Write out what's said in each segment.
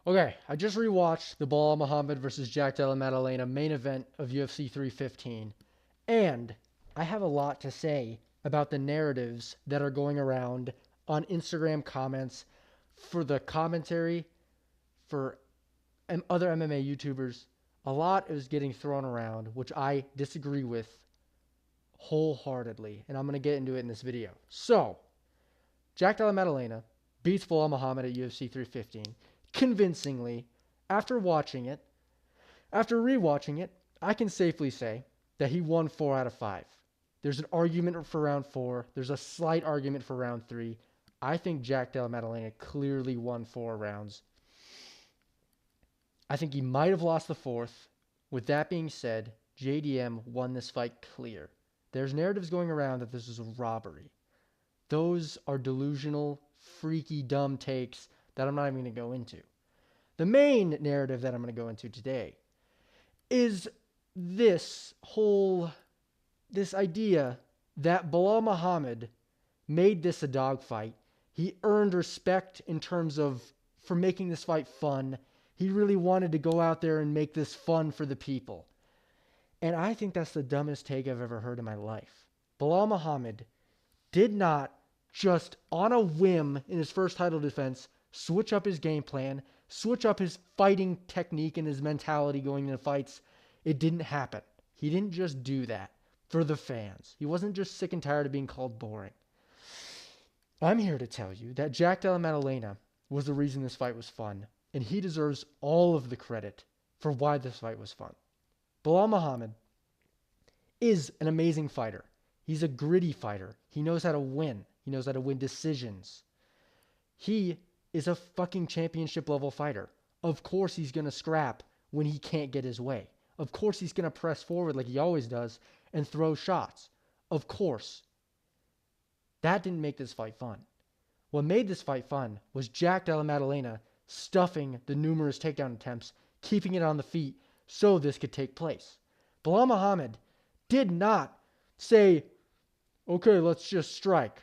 Okay, I just rewatched the Belal Muhammad versus Jack Della Maddalena main event of UFC 315, and I have a lot to say about the narratives that are going around on Instagram comments for the commentary for other MMA YouTubers. A lot is getting thrown around, which I disagree with wholeheartedly, and I'm going to get into it in this video. So, Jack Della Maddalena beats Belal Muhammad at UFC 315 convincingly. After watching it, after rewatching it, I can safely say that he won 4 out of 5. There's an argument for round 4. There's a slight argument for round 3. I think Jack Della Maddalena clearly won 4 rounds. I think he might have lost the 4th. With that being said, JDM won this fight clear. There's narratives going around that this is a robbery. Those are delusional, freaky, dumb takes that I'm not even going to go into. The main narrative that I'm going to go into today is this idea that Belal Muhammad made this a dogfight. He earned respect in terms of for making this fight fun. He really wanted to go out there and make this fun for the people. And I think that's the dumbest take I've ever heard in my life. Belal Muhammad did not just on a whim in his first title defense switch up his game plan, switch up his fighting technique and his mentality going into fights. It didn't happen. He didn't just do that for the fans. He wasn't just sick and tired of being called boring. I'm here to tell you that Jack Della Maddalena was the reason this fight was fun, and he deserves all of the credit for why this fight was fun. Belal Muhammad is an amazing fighter. He's a gritty fighter. He knows how to win. He knows how to win decisions. He is a fucking championship level fighter. Of course he's going to scrap when he can't get his way. Of course he's going to press forward like he always does and throw shots. Of course. That didn't make this fight fun. What made this fight fun was Jack Della Maddalena stuffing the numerous takedown attempts, keeping it on the feet so this could take place. Belal Muhammad did not say, okay, let's just strike.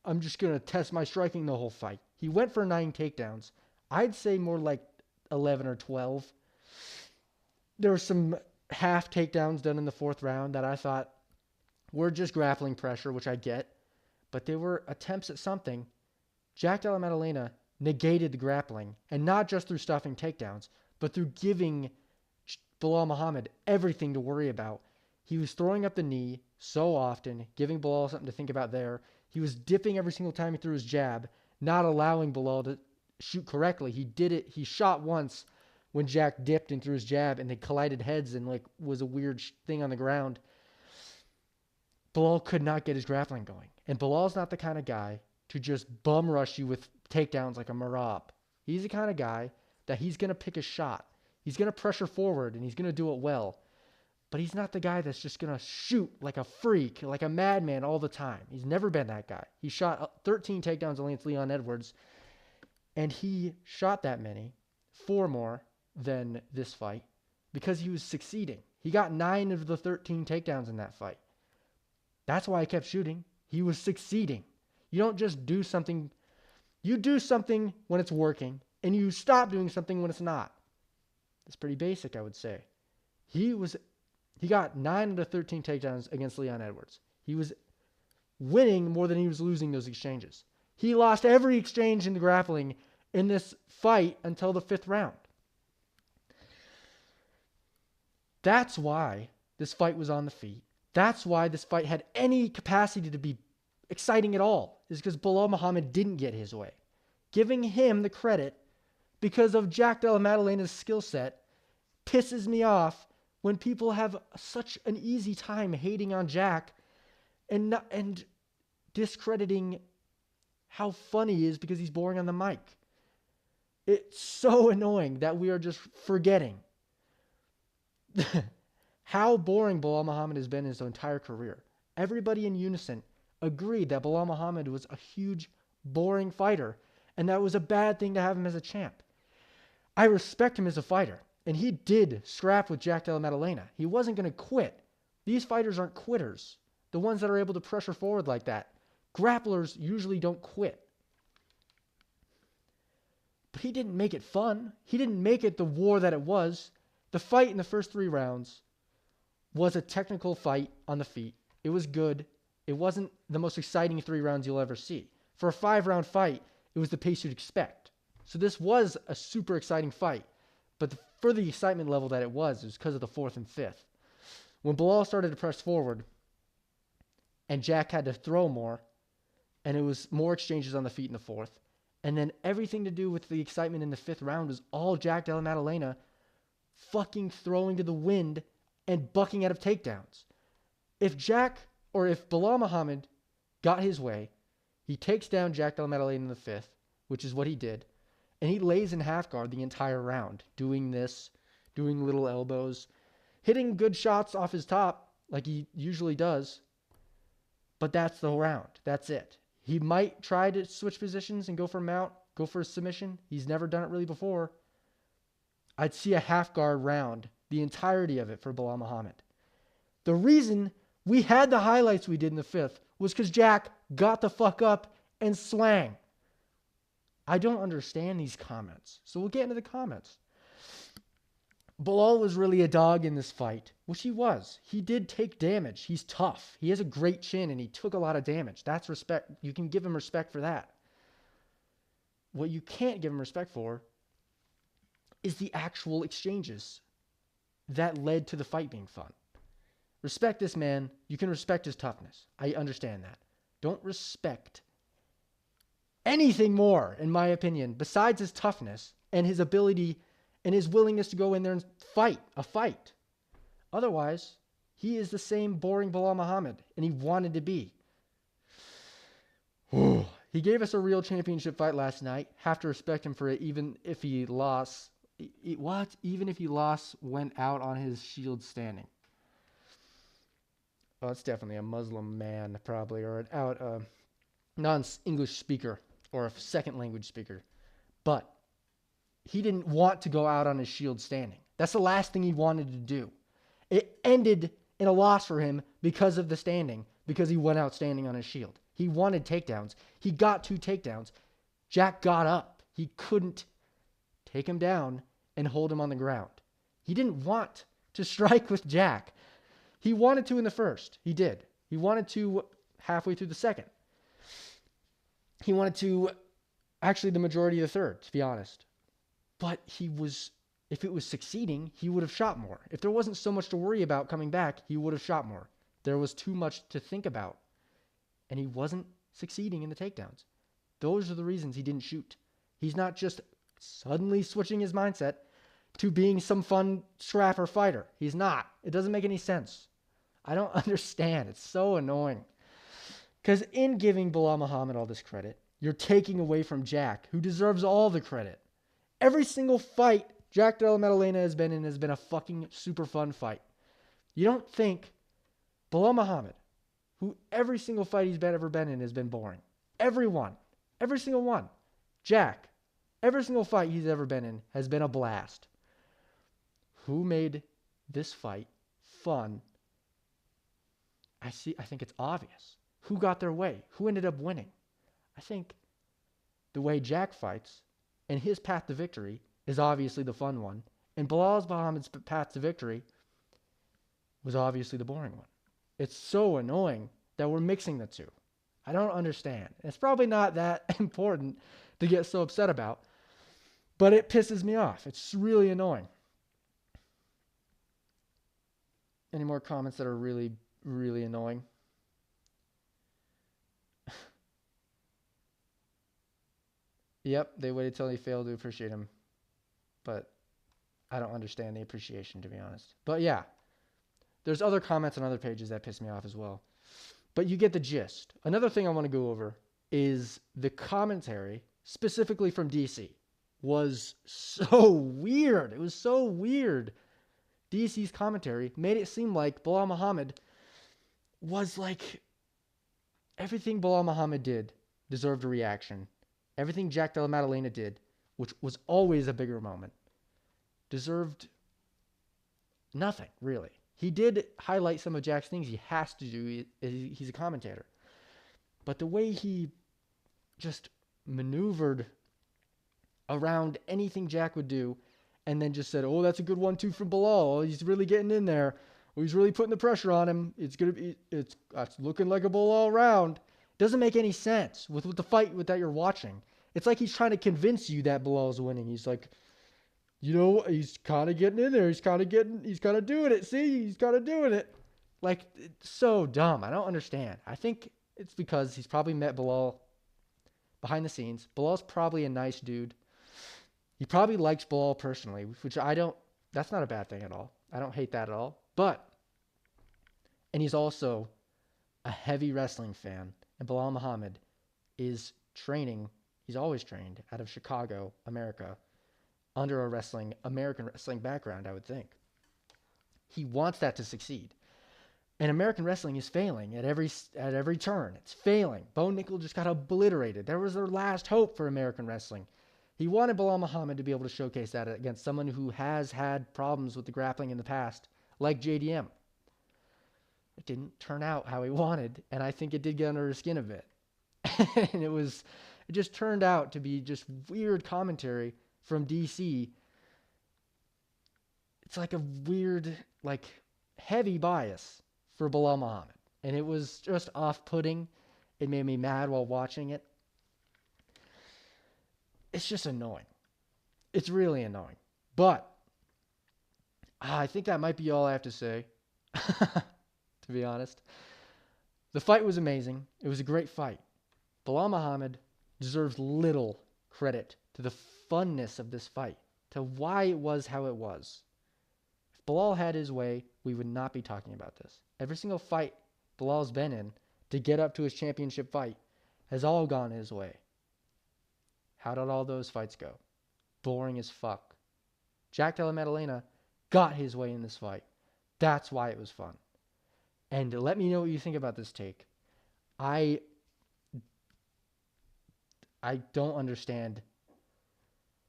I'm just going to test my striking the whole fight. He went for 9 takedowns. I'd say more like 11 or 12. There were some half takedowns done in the 4th round that I thought were just grappling pressure, which I get, but they were attempts at something. Jack Della Maddalena negated the grappling, and not just through stuffing takedowns, but through giving Belal Muhammad everything to worry about. He was throwing up the knee so often, giving Belal something to think about there. He was dipping every single time he threw his jab, not allowing Belal to shoot correctly. He did it. He shot once when Jack dipped and threw his jab, and they collided heads and was a weird thing on the ground. Belal could not get his grappling going. And Belal's not the kind of guy to just bum rush you with takedowns like a Marab. He's the kind of guy that he's going to pick a shot. He's going to pressure forward and he's going to do it well. But he's not the guy that's just going to shoot like a freak, like a madman all the time. He's never been that guy. He shot 13 takedowns against Leon Edwards, and he shot that many, 4 more than this fight, because he was succeeding. He got 9 of the 13 takedowns in that fight. That's why I kept shooting. He was succeeding. You don't just do something. You do something when it's working, and you stop doing something when it's not. That's pretty basic, I would say. He got 9 out of 13 takedowns against Leon Edwards. He was winning more than he was losing those exchanges. He lost every exchange in the grappling in this fight until the 5th round. That's why this fight was on the feet. That's why this fight had any capacity to be exciting at all, is because Belal Muhammad didn't get his way. Giving him the credit because of Jack Della Maddalena's skill set pisses me off when people have such an easy time hating on Jack and discrediting how funny he is because he's boring on the mic. It's so annoying that we are just forgetting how boring Belal Muhammad has been his entire career. Everybody in unison agreed that Belal Muhammad was a huge, boring fighter, and that was a bad thing to have him as a champ. I respect him as a fighter, and he did scrap with Jack Della Maddalena. He wasn't going to quit. These fighters aren't quitters. The ones that are able to pressure forward like that. Grapplers usually don't quit. But he didn't make it fun. He didn't make it the war that it was. The fight in the first 3 rounds was a technical fight on the feet. It was good. It wasn't the most exciting 3 rounds you'll ever see. For a 5-round fight, it was the pace you'd expect. So this was a super exciting fight. But for the excitement level that it was because of the 4th and 5th. When Belal started to press forward and Jack had to throw more, and it was more exchanges on the feet in the 4th, and then everything to do with the excitement in the 5th round was all Jack Della Maddalena fucking throwing to the wind and bucking out of takedowns. If Belal Muhammad got his way, he takes down Jack Della Maddalena in the 5th, which is what he did, and he lays in half guard the entire round, doing little elbows, hitting good shots off his top like he usually does, but that's the round. That's it. He might try to switch positions and go for a mount, go for a submission. He's never done it really before. I'd see a half guard round, the entirety of it for Belal Muhammad. The reason we had the highlights we did in the 5th was because Jack got the fuck up and swang. I don't understand these comments. So we'll get into the comments. Belal was really a dog in this fight, which he was. He did take damage. He's tough. He has a great chin, and he took a lot of damage. That's respect. You can give him respect for that. What you can't give him respect for is the actual exchanges that led to the fight being fun. Respect this man. You can respect his toughness. I understand that. Don't respect anything more, in my opinion, besides his toughness and his ability and his willingness to go in there and fight a fight. Otherwise, he is the same boring Belal Muhammad, and he wanted to be. He gave us a real championship fight last night. Have to respect him for it, even if he lost. What? Even if he lost, went out on his shield standing. Oh, it's definitely a Muslim man, probably, or a non-English speaker, or a second language speaker. But he didn't want to go out on his shield standing. That's the last thing he wanted to do. It ended in a loss for him because of the standing, because he went out standing on his shield. He wanted takedowns. He got 2 takedowns. Jack got up. He couldn't take him down and hold him on the ground. He didn't want to strike with Jack. He wanted to in the first. He did. He wanted to halfway through the second. He wanted to actually the majority of the third, to be honest. But if it was succeeding, he would have shot more. If there wasn't so much to worry about coming back, he would have shot more. There was too much to think about. And he wasn't succeeding in the takedowns. Those are the reasons he didn't shoot. He's not just suddenly switching his mindset to being some fun scrapper fighter. He's not. It doesn't make any sense. I don't understand. It's so annoying. Because in giving Belal Muhammad all this credit, you're taking away from Jack, who deserves all the credit. Every single fight Jack Della Maddalena has been in has been a fucking super fun fight. You don't think Belal Muhammad, who every single fight he's ever been in has been boring. Every single one. Jack, every single fight he's ever been in has been a blast. Who made this fight fun? I think it's obvious. Who got their way? Who ended up winning? I think the way Jack fights and his path to victory is obviously the fun one. And Belal Muhammad's path to victory was obviously the boring one. It's so annoying that we're mixing the two. I don't understand. It's probably not that important to get so upset about, but it pisses me off. It's really annoying. Any more comments that are really, really annoying? Yep, they waited till he failed to appreciate him. But I don't understand the appreciation, to be honest. But yeah, there's other comments on other pages that piss me off as well. But you get the gist. Another thing I want to go over is the commentary, specifically from DC, was so weird. It was so weird. DC's commentary made it seem like Belal Muhammad was like everything Belal Muhammad did deserved a reaction. Everything Jack Della Maddalena did, which was always a bigger moment, deserved nothing, really. He did highlight some of Jack's things he has to do. He's a commentator. But the way he just maneuvered around anything Jack would do, and then just said, "Oh, that's a good 1-2 from Belal. Oh, he's really getting in there. Oh, he's really putting the pressure on him. It's looking like a Belal round." Doesn't make any sense with the fight with that you're watching. It's like he's trying to convince you that Belal's winning. He's like, he's kind of getting in there. He's kind of doing it. See, he's kind of doing it. Like, it's so dumb. I don't understand. I think it's because he's probably met Belal behind the scenes. Belal's probably a nice dude. He probably likes Belal personally, which I don't. That's not a bad thing at all. I don't hate that at all. And he's also a heavy wrestling fan. And Belal Muhammad is training. He's always trained out of Chicago, America, under a American wrestling background, I would think. He wants that to succeed. And American wrestling is failing at every turn. It's failing. Bo Nickel just got obliterated. That was their last hope for American wrestling. He wanted Belal Muhammad to be able to showcase that against someone who has had problems with the grappling in the past, like JDM. It didn't turn out how he wanted, and I think it did get under his skin a bit. And it just turned out to be just weird commentary from DC. It's like a weird, like, heavy bias for Belal Muhammad. And it was just off-putting. It made me mad while watching it. It's just annoying. It's really annoying. But I think that might be all I have to say, to be honest. The fight was amazing. It was a great fight. Belal Muhammad deserves little credit to the funness of this fight, to why it was how it was. If Belal had his way, we would not be talking about this. Every single fight Belal's been in to get up to his championship fight has all gone his way. How did all those fights go? Boring as fuck. Jack Della Maddalena got his way in this fight. That's why it was fun. And let me know what you think about this take. I don't understand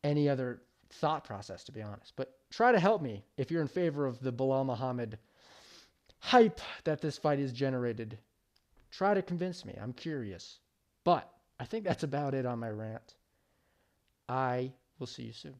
any other thought process, to be honest. But try to help me if you're in favor of the Belal Muhammad hype that this fight is generated. Try to convince me. I'm curious. But I think that's about it on my rant. I will see you soon.